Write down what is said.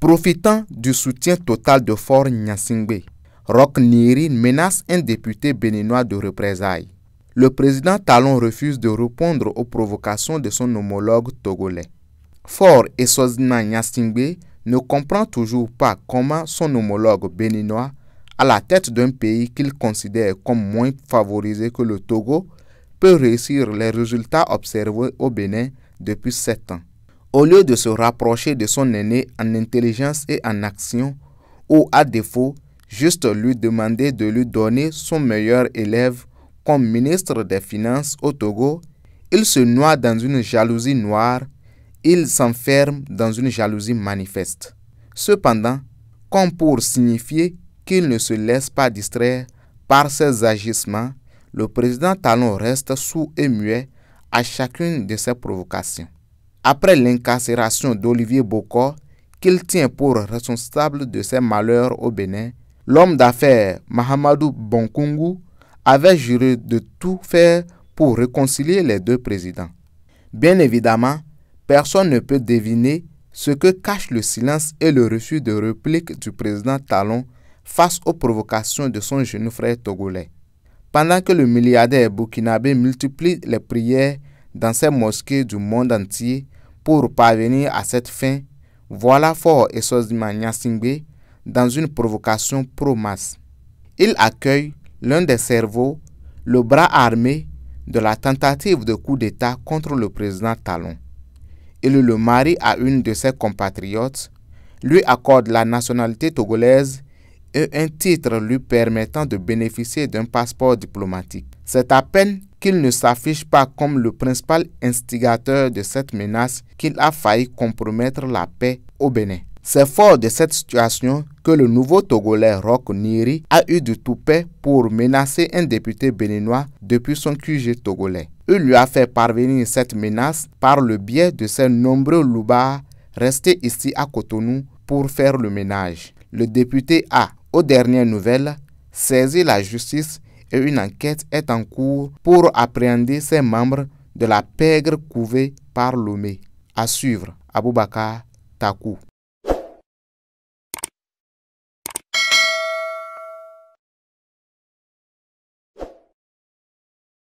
Profitant du soutien total de Faure Gnassingbé, Roch Nyeri menace un député béninois de représailles. Le président Talon refuse de répondre aux provocations de son homologue togolais. Faure Eswazina Gnassingbé ne comprend toujours pas comment son homologue béninois, à la tête d'un pays qu'il considère comme moins favorisé que le Togo, peut réussir les résultats observés au Bénin depuis 7 ans. Au lieu de se rapprocher de son aîné en intelligence et en action, ou à défaut, juste lui demander de lui donner son meilleur élève comme ministre des Finances au Togo, il se noie dans une jalousie noire, il s'enferme dans une jalousie manifeste. Cependant, comme pour signifier qu'il ne se laisse pas distraire par ses agissements, le président Talon reste sourd et muet à chacune de ses provocations. Après l'incarcération d'Olivier Bokor, qu'il tient pour responsable de ses malheurs au Bénin, l'homme d'affaires Mahamadou Bonkungu avait juré de tout faire pour réconcilier les deux présidents. Bien évidemment, personne ne peut deviner ce que cache le silence et le refus de réplique du président Talon face aux provocations de son jeune frère togolais. Pendant que le milliardaire burkinabé multiplie les prières dans ses mosquées du monde entier pour parvenir à cette fin, voilà Faure Eswazina Gnassingbé dans une provocation pro-masse. Il accueille l'un des cerveaux, le bras armé de la tentative de coup d'État contre le président Talon. Il le marie à une de ses compatriotes, lui accorde la nationalité togolaise et un titre lui permettant de bénéficier d'un passeport diplomatique. C'est à peine qu'il ne s'affiche pas comme le principal instigateur de cette menace qu'il a failli compromettre la paix au Bénin. C'est fort de cette situation que le nouveau Togolais Roch Nyeri a eu du toupet pour menacer un député béninois depuis son QG togolais. Il lui a fait parvenir cette menace par le biais de ses nombreux loubards restés ici à Cotonou pour faire le ménage. Le député a, aux dernières nouvelles, saisi la justice et une enquête est en cours pour appréhender ces membres de la pègre couvée par Lomé. À suivre, Aboubakar Takou.